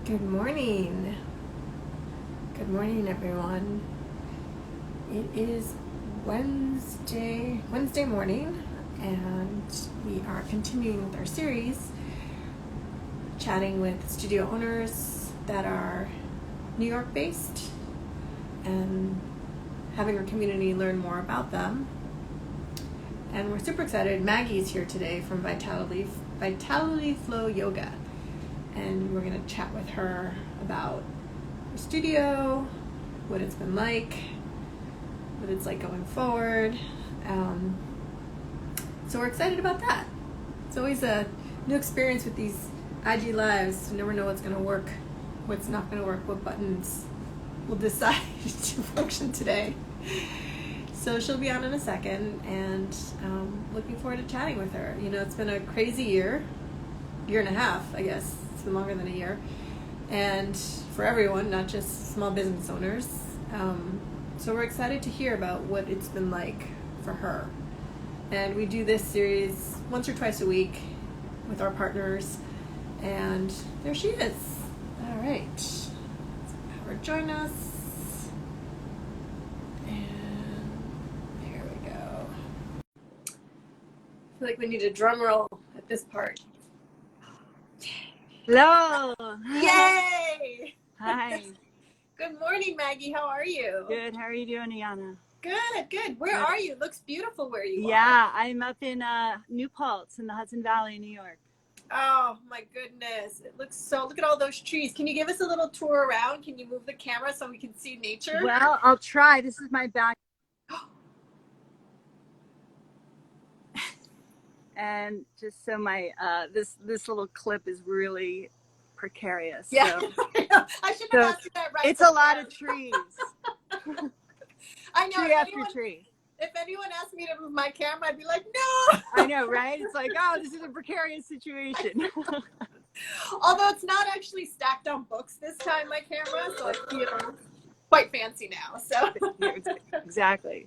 Good morning. Good morning, everyone. It is Wednesday morning, and we are continuing with our series, chatting with studio owners that are New York based and having our community learn more about them. And we're super excited. Maggie's here today from Vitality Flow Yoga, and we're going to chat with her about her studio, what it's been like, what it's like going forward. So we're excited about that. It's always a new experience with these IG lives. You never know what's going to work, what's not going to work, what buttons will decide to function today. So she'll be on in a second, and looking forward to chatting with her. You know, it's been a crazy year and a half, I guess. It's been longer than a year. And for everyone, not just small business owners. So we're excited to hear about what it's been like for her. And we do this series once or twice a week with our partners. And there she is. All right. Let's have her join us. And there we go. I feel like we need a drum roll at this part. Hello. Yay! Hi. Good morning, Maggie. How are you? Good. How are you doing, Iana? Good. Where are you? It looks beautiful where you are. Yeah, I'm up in New Paltz in the Hudson Valley, New York. Oh my goodness. It looks so, look at all those trees. Can you give us a little tour around? Can you move the camera so we can see nature? Well, I'll try. This is my back. And just so my this little clip is really precarious. Yeah. So, I should have asked you that right. It's a lot of trees. I know. Tree after tree. If anyone asked me to move my camera, I'd be like, no. I know, right? It's like, oh, this is a precarious situation. Although it's not actually stacked on books this time, my camera, so I feel quite fancy now. So Exactly.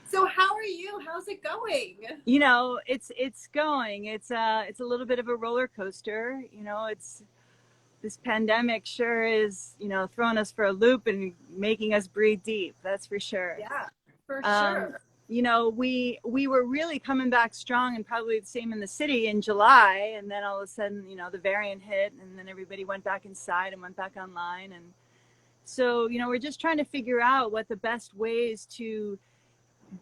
So how are you? How's it going? You know, it's going. It's a little bit of a roller coaster. You know, this pandemic sure is, you know, throwing us for a loop and making us breathe deep. That's for sure. Yeah, for sure. You know, we were really coming back strong, and probably the same in the city in July, and then all of a sudden, you know, the variant hit, and then everybody went back inside and went back online. And so, you know, we're just trying to figure out what the best ways to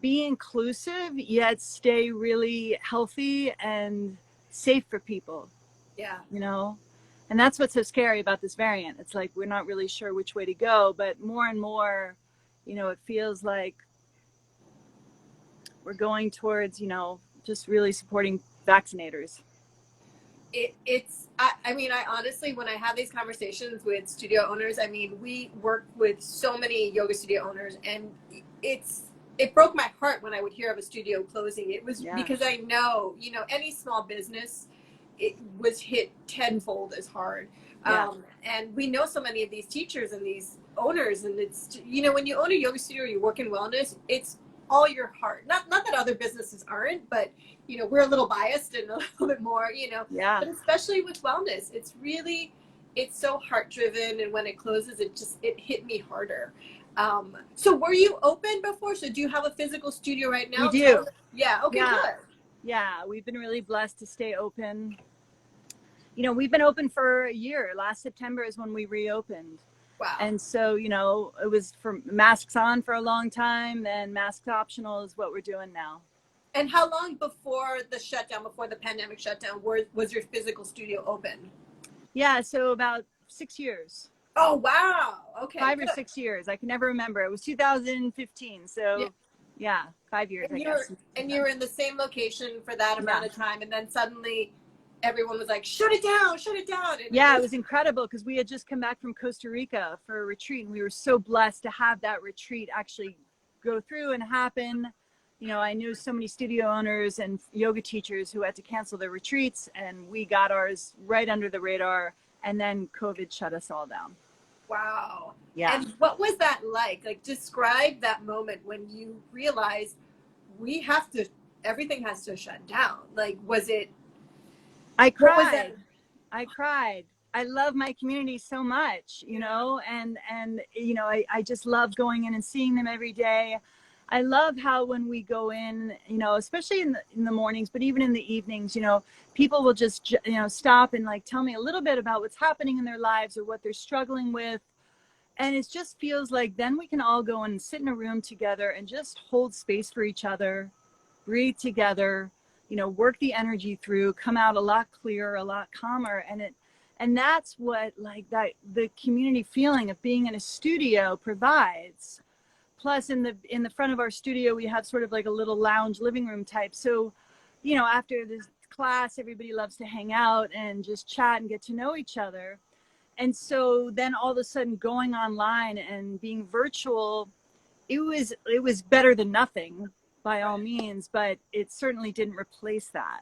be inclusive yet stay really healthy and safe for people. Yeah. You know, and that's what's so scary about this variant. It's like we're not really sure which way to go, but more and more, you know, it feels like we're going towards, you know, just really supporting vaccinators. I mean, I honestly, when I have these conversations with studio owners, I mean, we work with so many yoga studio owners, and it broke my heart when I would hear of a studio closing. It was because I know, you know, any small business, it was hit tenfold as hard. And we know so many of these teachers and these owners, and it's, you know, when you own a yoga studio or you work in wellness, it's all your heart. Not that other businesses aren't, but, you know, we're a little biased and a little bit more, you know, but especially with wellness, it's so heart driven. And when it closes, it hit me harder. So were you open before? So do you have a physical studio right now? We do. Yeah. Okay, good. Yeah, we've been really blessed to stay open. You know, we've been open for a year. Last September is when we reopened. Wow. And so, you know, it was for masks on for a long time, then masks optional is what we're doing now. And how long before the shutdown, before the pandemic shutdown, was your physical studio open? Yeah, so about 6 years. Oh, wow. Okay. 5 or 6 years. I can never remember. It was 2015. So yeah 5 years, I guess. And you were in the same location for that amount of time. And then suddenly everyone was like, shut it down. And it was incredible, because we had just come back from Costa Rica for a retreat, and we were so blessed to have that retreat actually go through and happen. You know, I knew so many studio owners and yoga teachers who had to cancel their retreats, and we got ours right under the radar, and then COVID shut us all down. Wow. Yeah. And what was that like? Like, describe that moment when you realized everything has to shut down. Like, was it? I cried. I love my community so much, you know, and you know, I just love going in and seeing them every day. I love how when we go in, you know, especially in the mornings, but even in the evenings, you know, people will just, you know, stop and like tell me a little bit about what's happening in their lives or what they're struggling with. And it just feels like then we can all go and sit in a room together and just hold space for each other, breathe together, you know, work the energy through, come out a lot clearer, a lot calmer. And that's what like that the community feeling of being in a studio provides. Plus in the front of our studio, we have sort of like a little lounge living room type. So, you know, after this class, everybody loves to hang out and just chat and get to know each other. And so then all of a sudden going online and being virtual, it was better than nothing by all means, but it certainly didn't replace that,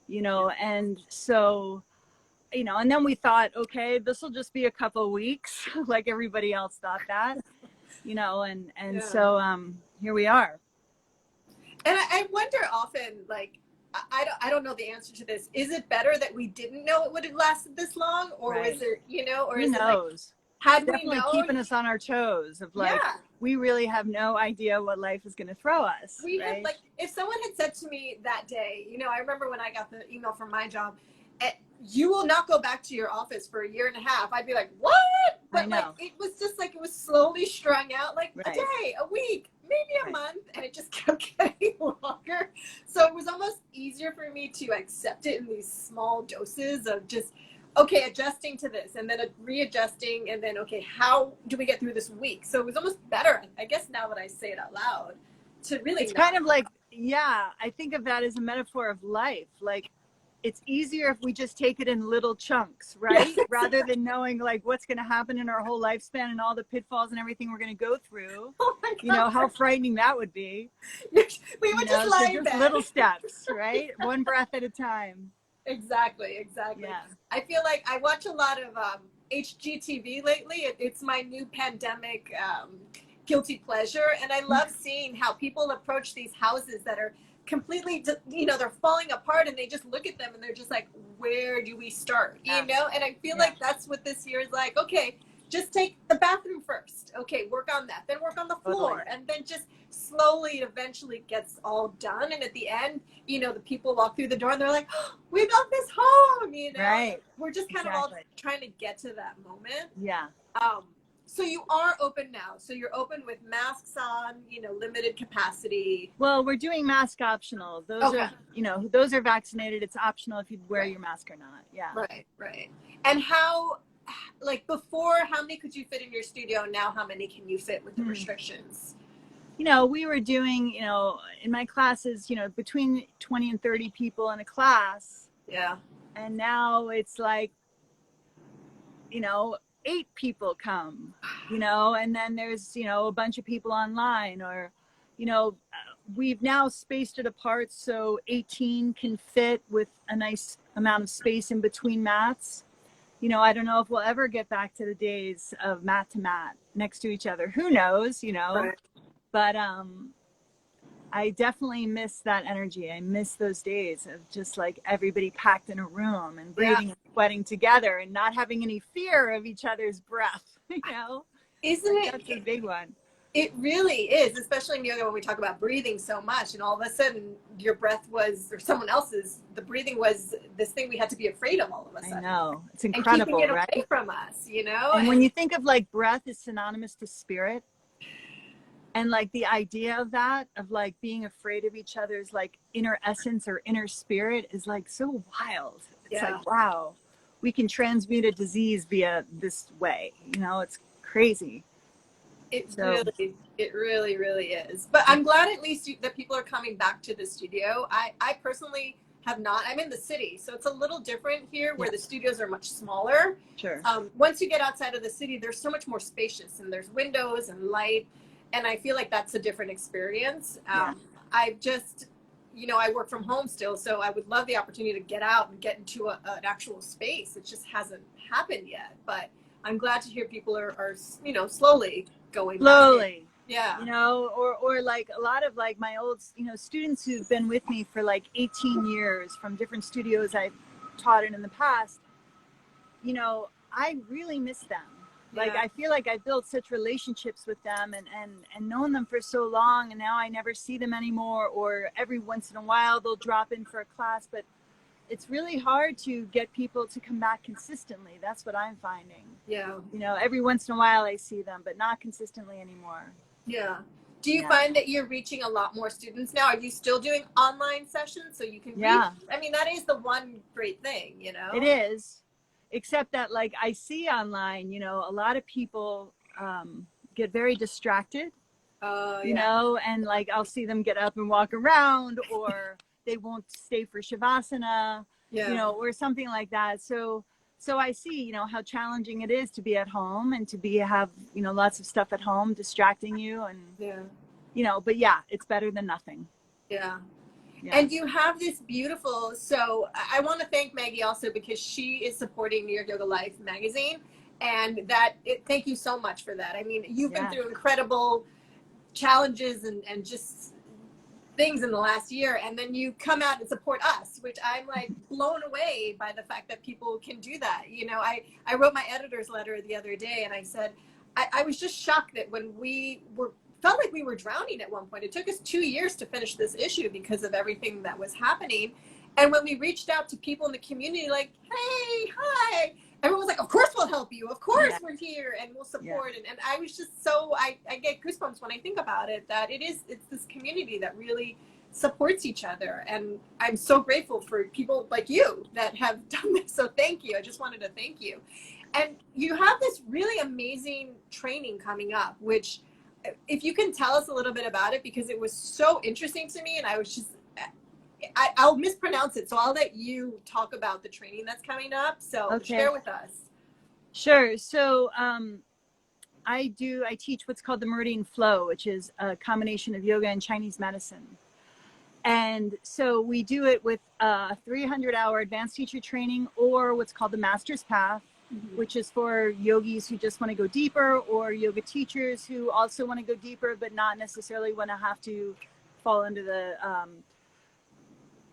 you know. And so, you know, and then we thought, okay, this will just be a couple of weeks, like everybody else thought that, you know, and so here we are. And I wonder often, like, I don't know the answer to this. Is it better that we didn't know it would have lasted this long, or was there, you know, or Who is knows? it like, had we definitely known, keeping us on our toes of like, we really have no idea what life is going to throw us. We right? had, like, if someone had said to me that day, you know, I remember when I got the email from my job, you will not go back to your office for 1.5 years, I'd be like, what? But like, it was just like, it was slowly strung out, like a day, a week, maybe a month, and it just kept getting longer. So it was almost easier for me to accept it in these small doses of just, okay, adjusting to this, and then readjusting, and then, okay, how do we get through this week? So it was almost better, I guess, now that I say it out loud, to really. It's kind of like, I think of that as a metaphor of life. Like, it's easier if we just take it in little chunks, right? Yes. Rather than knowing like what's going to happen in our whole lifespan and all the pitfalls and everything we're going to go through. Oh my God. You know, how frightening that would be. We would just lie in bed. Little steps, right? One breath at a time. Exactly. Yeah. I feel like I watch a lot of HGTV lately. It's my new pandemic guilty pleasure. And I love seeing how people approach these houses that are completely, you know, they're falling apart, and they just look at them and they're just like, where do we start? You know? And I feel like that's what this year is like. Okay, just take the bathroom first. Okay, work on that. Then work on the floor. And then just slowly, eventually gets all done. And at the end, you know, the people walk through the door and they're like, oh, we got this home, you know? Right. We're just kind of all trying to get to that moment. Yeah. So you are open now. So you're open with masks on, you know, limited capacity. Well, we're doing mask optional. Those are, you know, those are vaccinated. It's optional if you wear your mask or not. Yeah. Right. And how, like before, how many could you fit in your studio? Now, how many can you fit with the restrictions? You know, we were doing, you know, in my classes, you know, between 20 and 30 people in a class. Yeah. And now it's like, you know, 8 people come, you know, and then there's, you know, a bunch of people online, or, you know, we've now spaced it apart so 18 can fit with a nice amount of space in between mats. You know, I don't know if we'll ever get back to the days of mat to mat next to each other. Who knows, you know, but I definitely miss that energy. I miss those days of just like everybody packed in a room and breathing and sweating together and not having any fear of each other's breath, you know? Isn't it? That's a big one. It really is, especially in yoga when we talk about breathing so much, and all of a sudden your breath was, or someone else's, the breathing was this thing we had to be afraid of all of a sudden. I know. It's incredible, and keeping it right? away from us, you know? And when you think of like breath is synonymous to spirit, and like the idea of that, of like being afraid of each other's like inner essence or inner spirit is like so wild. It's like, wow, we can transmute a disease via this way. You know, it's crazy. It really, really is. But I'm glad at least that people are coming back to the studio. I personally have not. I'm in the city, so it's a little different here where the studios are much smaller. Sure. Once you get outside of the city, there's so much more spacious, and there's windows and light. And I feel like that's a different experience. I just, you know, I work from home still, so I would love the opportunity to get out and get into an actual space. It just hasn't happened yet. But I'm glad to hear people are you know, slowly going slowly. Yeah. You know, or like a lot of like my old, you know, students who've been with me for like 18 years from different studios I've taught in the past. I really miss them. Like, Yeah. I feel like I built such relationships with them and known them for so long, and now I never see them anymore, or every once in a while they'll drop in for a class, but it's really hard to get people to come back consistently. That's what I'm finding. Yeah. Every once in a while I see them, but not consistently anymore. Yeah. Do you Yeah. find that you're reaching a lot more students now? Are you still doing online sessions so you can reach? I mean, that is the one great thing, It is, except that, like, I see online, a lot of people get very distracted, and like I'll see them get up and walk around, or they won't stay for shavasana, or something like that. So I see, how challenging it is to be at home and to have, lots of stuff at home distracting you, and but yeah, it's better than nothing. Yeah. And you have this beautiful, so I want to thank Maggie also, because she is supporting New York Yoga Life magazine, and thank you so much for that. I mean, you've been through incredible challenges and just things in the last year, and then you come out and support us, which I'm like blown away by the fact that people can do that. I wrote my editor's letter the other day, and I said I was just shocked that when felt like we were drowning at one point. It took us 2 years to finish this issue because of everything that was happening. And when we reached out to people in the community, like, hey, hi, everyone was like, of course we'll help you. Of course we're here and we'll support. And I was just I get goosebumps when I think about it, that it's this community that really supports each other. And I'm so grateful for people like you that have done this. So thank you. I just wanted to thank you. And you have this really amazing training coming up, which, if you can tell us a little bit about it, because it was so interesting to me, and I was just, I'll mispronounce it, so I'll let you talk about the training that's coming up. So share with us. Sure. So I teach what's called the Meridian Flow, which is a combination of yoga and Chinese medicine. And so we do it with a 300-hour advanced teacher training, or what's called the Master's Path, which is for yogis who just want to go deeper, or yoga teachers who also want to go deeper, but not necessarily want to have to fall under the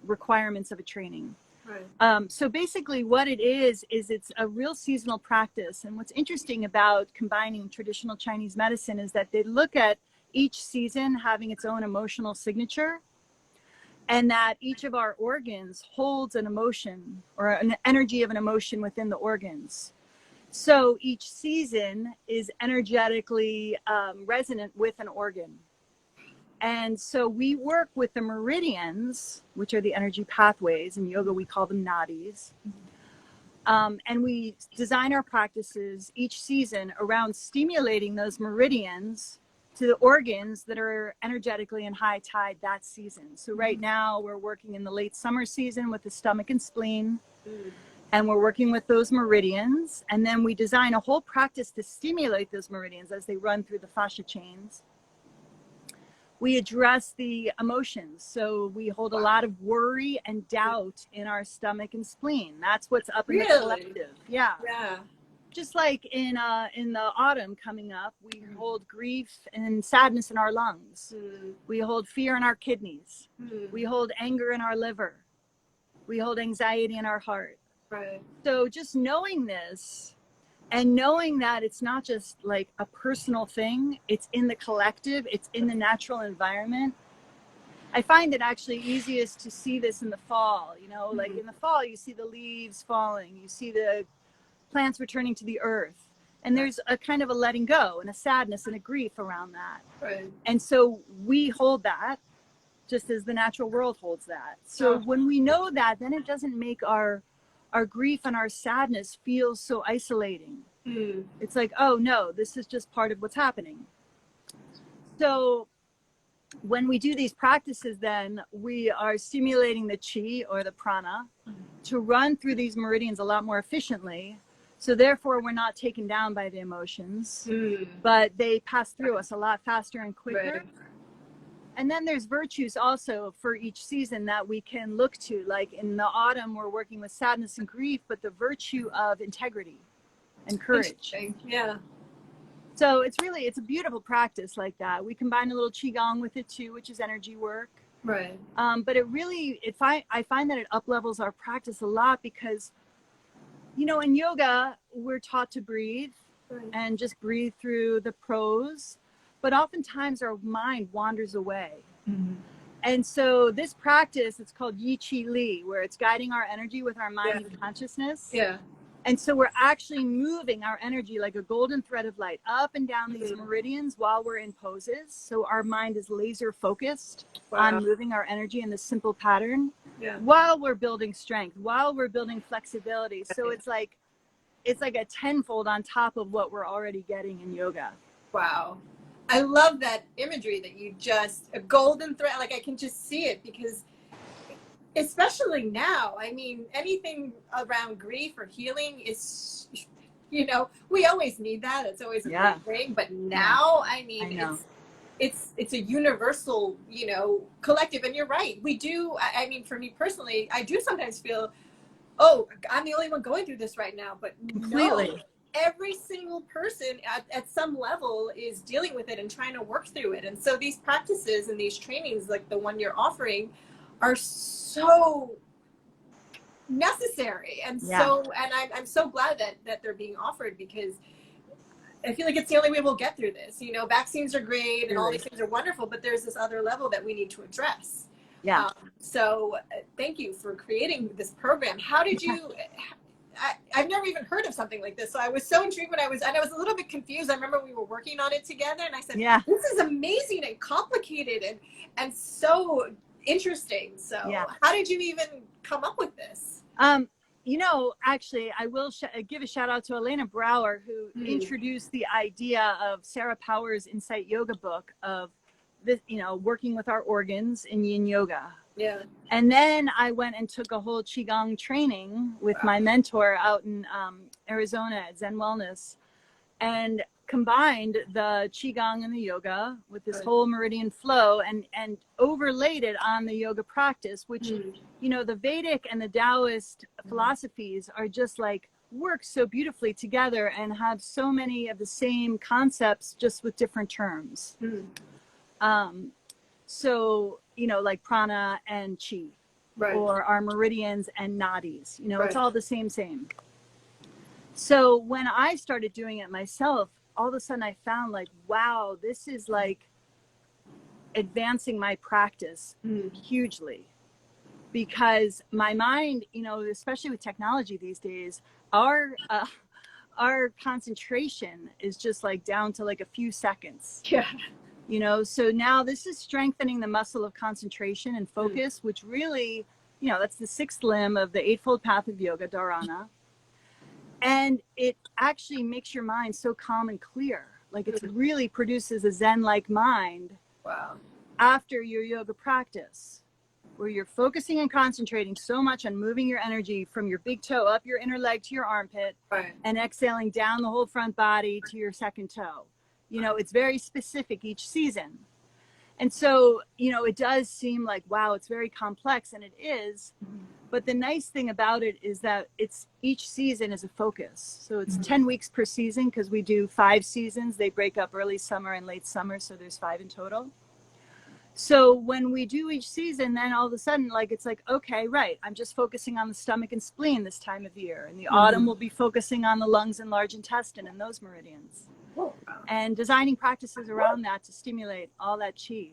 requirements of a training. Right. So basically what it is it's a real seasonal practice. And what's interesting about combining traditional Chinese medicine is that they look at each season having its own emotional signature, and that each of our organs holds an emotion or an energy of an emotion within the organs. So each season is energetically resonant with an organ. And so we work with the meridians, which are the energy pathways. In yoga, we call them nadis. And we design our practices each season around stimulating those meridians to the organs that are energetically in high tide that season. So right now we're working in the late summer season with the stomach and spleen, and we're working with those meridians. And then we design a whole practice to stimulate those meridians as they run through the fascia chains. We address the emotions. So we hold a lot of worry and doubt in our stomach and spleen. That's what's up in the collective. Yeah. Just like in the autumn coming up, we hold grief and sadness in our lungs. We hold fear in our kidneys. We hold anger in our liver. We hold anxiety in our heart. Right. So just knowing this, and knowing that it's not just like a personal thing, it's in the collective, it's in the natural environment. I find it actually easiest to see this in the fall, like in the fall, you see the leaves falling, you see the plants returning to the earth, and there's a kind of a letting go and a sadness and a grief around that. Right. And so we hold that just as the natural world holds that. So when we know that, then it doesn't make our grief and our sadness feel so isolating. It's like, oh no, this is just part of what's happening. So when we do these practices, then we are stimulating the chi or the prana to run through these meridians a lot more efficiently. So therefore, we're not taken down by the emotions, but they pass through us a lot faster and quicker. Right. And then there's virtues also for each season that we can look to. Like in the autumn, we're working with sadness and grief, but the virtue of integrity and courage. Yeah. So it's a beautiful practice like that. We combine a little qigong with it too, which is energy work. Right. But I find that it up levels our practice a lot, because You know, in yoga, we're taught to breathe Right. and just breathe through the pose, but oftentimes our mind wanders away. Mm-hmm. And so this practice, it's called Yi Chi Li, where it's guiding our energy with our mind Yeah. and consciousness. Yeah. And so we're actually moving our energy like a golden thread of light up and down these Mm-hmm. meridians while we're in poses. So our mind is laser focused Wow. on moving our energy in this simple pattern Yeah. while we're building strength, while we're building flexibility. So it's like a tenfold on top of what we're already getting in yoga. Wow. I love that imagery that you just, a golden thread, like I can just see it, because especially now, I mean, anything around grief or healing is, you know, we always need that. It's always a Yeah. great thing. But now, I I mean, know. it's a universal, you know, collective. And you're right. We do. I mean, for me personally, I do sometimes feel, oh, I'm the only one going through this right now. But Completely. no, every single person at some level is dealing with it and trying to work through it. And so these practices and these trainings, like the one you're offering, are so necessary. And Yeah. so, and I'm so glad that they're being offered, because I feel like it's the only way we'll get through this. You know, vaccines are great and all Really. these things are wonderful, but there's this other level that we need to address. Yeah. So thank you for creating this program. How did you, I've never even heard of something like this. So I was so intrigued when I was a little bit confused. I remember we were working on it together and I said, Yeah. this is amazing and complicated and so interesting. So Yeah. how did you even come up with this? You know, actually, I will give a shout out to Elena Brower, who introduced the idea of Sarah Power's Insight Yoga book of this, you know, working with our organs in Yin Yoga. Yeah. And then I went and took a whole Qigong training with my mentor out in Arizona at Zen Wellness, and combined the Qigong and the yoga with this whole meridian flow and overlaid it on the yoga practice, which, you know, the Vedic and the Taoist philosophies are just like work so beautifully together and have so many of the same concepts, just with different terms. So, you know, like prana and chi, Right. or our meridians and nadis, you know, it's all the same. So when I started doing it myself, all of a sudden I found like, wow, this is like advancing my practice hugely, because my mind, you know, especially with technology these days, our concentration is just like down to like a few seconds. Yeah. You know, so now this is strengthening the muscle of concentration and focus, which really, you know, that's the sixth limb of the Eightfold Path of Yoga, Dharana. And it actually makes your mind so calm and clear. Like it really produces a Zen-like mind. Wow. After your yoga practice, where you're focusing and concentrating so much on moving your energy from your big toe up your inner leg to your armpit, and exhaling down the whole front body to your second toe. You know, it's very specific each season. And so, you know, it does seem like, wow, it's very complex, and it is. But the nice thing about it is that it's each season is a focus. So it's 10 weeks per season, because we do 5 seasons. They break up early summer and late summer. So there's 5 in total. So when we do each season, then all of a sudden, like, it's like, okay, right, I'm just focusing on the stomach and spleen this time of year. In the autumn, we'll be focusing on the lungs and large intestine and those meridians. And designing practices around that to stimulate all that chi.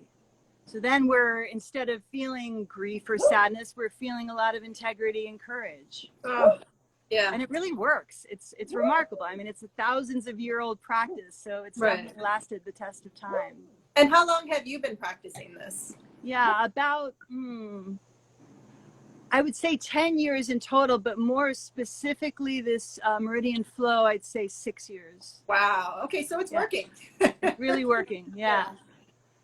So then we're, instead of feeling grief or sadness, we're feeling a lot of integrity and courage. Yeah. And it really works. It's remarkable. I mean, it's a thousands of year old practice, so it's definitely lasted the test of time. And how long have you been practicing this? Yeah, about, I would say 10 years in total, but more specifically this meridian flow, I'd say 6 years. Wow. Okay, so it's working. It's really working. Yeah.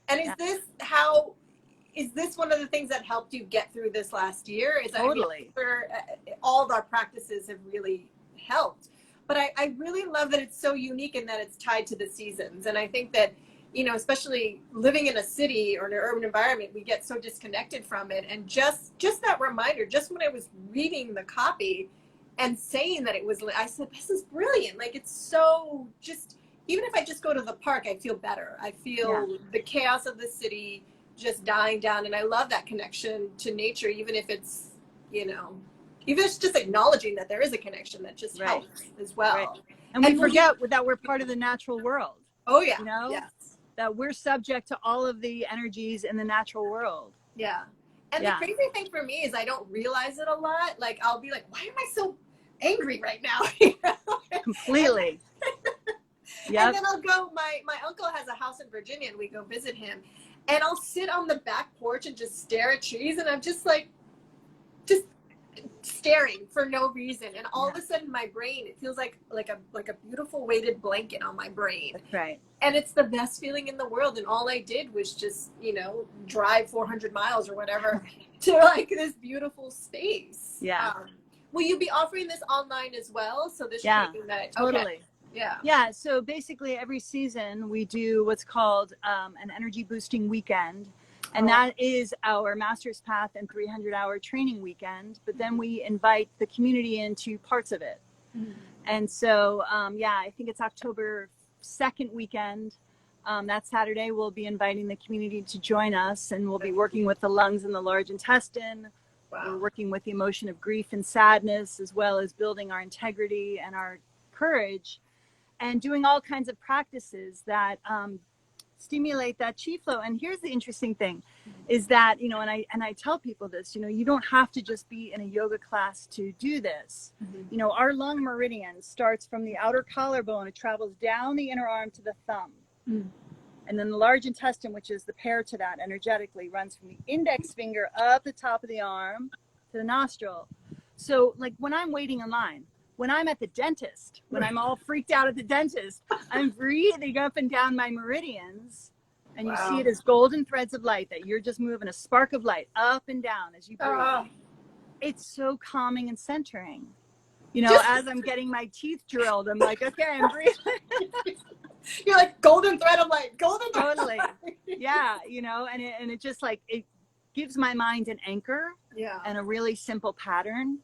And is this one of the things that helped you get through this last year? Totally. All of our practices have really helped. But I really love that it's so unique in that it's tied to the seasons. And I think that, you know, especially living in a city or an urban environment, we get so disconnected from it. And just that reminder, just when I was reading the copy and saying that it was, I said, this is brilliant. Like, it's so just, even if I just go to the park, I feel better. I feel the chaos of the city just dying down. And I love that connection to nature, even if it's, you know, even just acknowledging that there is a connection that just helps as well. Right. And we forget that we're part of the natural world. Oh yeah. You know? Yes. That we're subject to all of the energies in the natural world. Yeah. And the crazy thing for me is I don't realize it a lot. Like I'll be like, why am I so angry right now? You know? Completely. Yeah. And then I'll go, my uncle has a house in Virginia and we go visit him. And I'll sit on the back porch and just stare at trees. And I'm just like, just staring for no reason. And all of a sudden my brain, it feels like a beautiful weighted blanket on my brain. That's right. And it's the best feeling in the world. And all I did was just, you know, drive 400 miles or whatever to like this beautiful space. Yeah. Will you be offering this online as well? So this training that totally. Okay. Yeah. Yeah. So basically every season we do what's called an energy boosting weekend. And that is our Master's Path and 300-hour training weekend. But then we invite the community into parts of it. Mm-hmm. And so, I think it's October 2nd weekend. That Saturday, we'll be inviting the community to join us. And we'll be working with the lungs and the large intestine. Wow. We're working with the emotion of grief and sadness, as well as building our integrity and our courage. And doing all kinds of practices that stimulate that chi flow. And here's the interesting thing is that, you know, and I tell people this, you know, you don't have to just be in a yoga class to do this. Mm-hmm. You know, our lung meridian starts from the outer collarbone. It travels down the inner arm to the thumb. Mm. And then the large intestine, which is the pair to that energetically, runs from the index finger up the top of the arm to the nostril. So like when I'm waiting in line, when I'm at the dentist, when I'm all freaked out at the dentist, I'm breathing up and down my meridians. And you see it as golden threads of light that you're just moving a spark of light up and down as you breathe. It's so calming and centering. You know, as I'm getting my teeth drilled, I'm like, okay, I'm breathing. You're like golden thread of light, golden thread. Totally. Yeah, you know, and it just like, it gives my mind an anchor and a really simple pattern.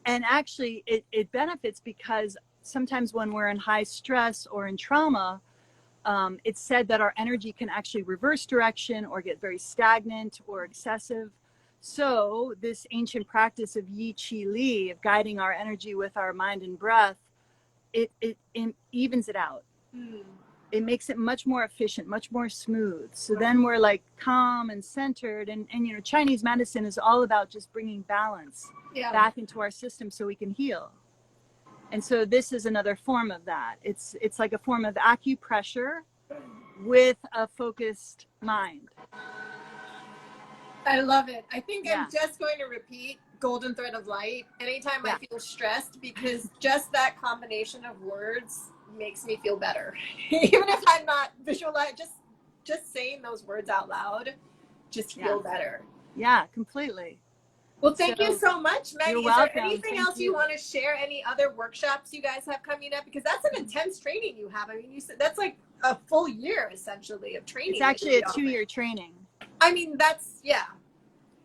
And actually, it benefits because sometimes when we're in high stress or in trauma, it's said that our energy can actually reverse direction or get very stagnant or excessive. So this ancient practice of Yi Qi Li, of guiding our energy with our mind and breath, it evens it out. Mm. It makes it much more efficient, much more smooth. So then we're like calm and centered. And you know, Chinese medicine is all about just bringing balance back into our system so we can heal. And so this is another form of that. It's like a form of acupressure with a focused mind. I love it. I think I'm just going to repeat golden thread of light anytime I feel stressed, because just that combination of words makes me feel better. Even if I'm not visualizing, just saying those words out loud, just feel better. Yeah, completely. Well, thank you so much, Maggie. You're welcome. Is there anything else you want to share? Any other workshops you guys have coming up? Because that's an intense training you have. I mean, you said that's like a full year essentially of training. It's actually a 2-year training. I mean, that's Yeah,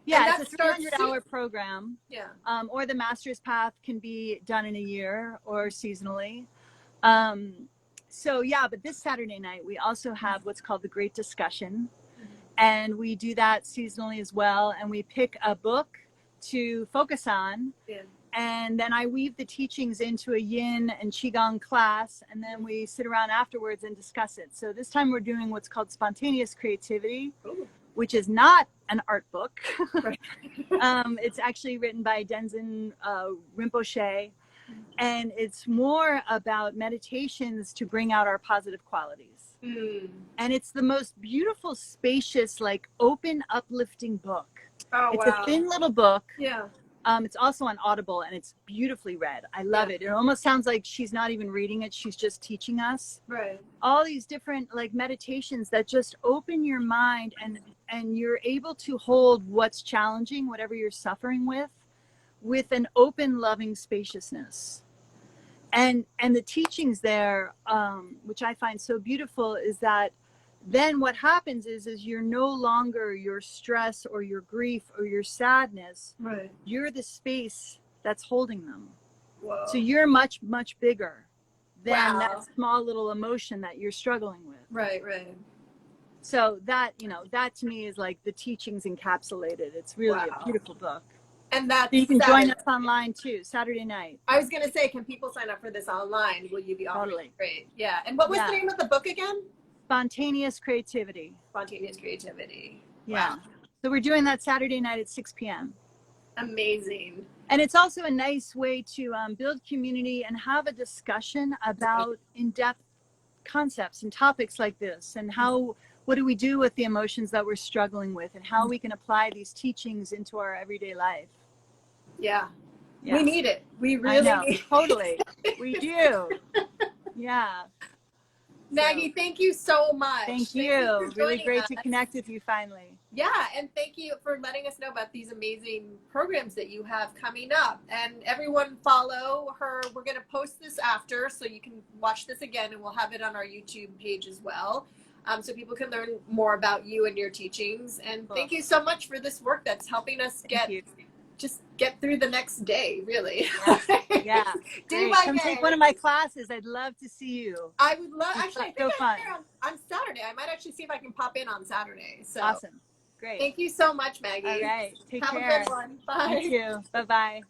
it's a 300-hour program. Yeah. Or the Master's Path can be done in a year or seasonally. But this Saturday night, we also have what's called the Great Discussion. And we do that seasonally as well. And we pick a book to focus on. Yeah. And then I weave the teachings into a yin and qigong class. And then we sit around afterwards and discuss it. So this time we're doing what's called spontaneous creativity, which is not an art book. It's actually written by Denzin Rinpoche. And it's more about meditations to bring out our positive qualities. Mm. And it's the most beautiful, spacious, like open, uplifting book. It's a thin little book. Yeah. It's also on Audible, and it's beautifully read. I love it. It almost sounds like she's not even reading it. She's just teaching us. Right. All these different like meditations that just open your mind, and you're able to hold what's challenging, whatever you're suffering with an open, loving spaciousness. And the teachings there, which I find so beautiful, is that then what happens is you're no longer your stress or your grief or your sadness. Right. You're the space that's holding them. Whoa. So you're much, much bigger than that small little emotion that you're struggling with. Right, right. So that, you know, that to me is like the teachings encapsulated. It's really a beautiful book. And that's So you can Saturday. join us online too, Saturday night. I was going to say, can people sign up for this online? Will you be offering? Totally. Great. Yeah. And what was the name of the book again? Spontaneous Creativity. Spontaneous Creativity. Yeah. Wow. So we're doing that Saturday night at 6 p.m. Amazing. And it's also a nice way to build community and have a discussion about in-depth concepts and topics like this, and what do we do with the emotions that we're struggling with, and how we can apply these teachings into our everyday life. Yeah. Yeah. We need it. We really need it. Totally. We do. Yeah. Maggie, thank you so much. Thank you. Really great us. to connect with you finally. Yeah, and thank you for letting us know about these amazing programs that you have coming up. And everyone follow her. We're going to post this after, so you can watch this again, and we'll have it on our YouTube page as well, so people can learn more about you and your teachings. And thank you so much for this work that's helping us get through the next day, really. Yeah. Come take one of my classes. I'd love to see you. I would love, actually, I think fun. On Saturday. I might actually see if I can pop in on Saturday. So awesome. Great. Thank you so much, Maggie. All right. Take care. Have a good one. Bye. You too. Bye-bye.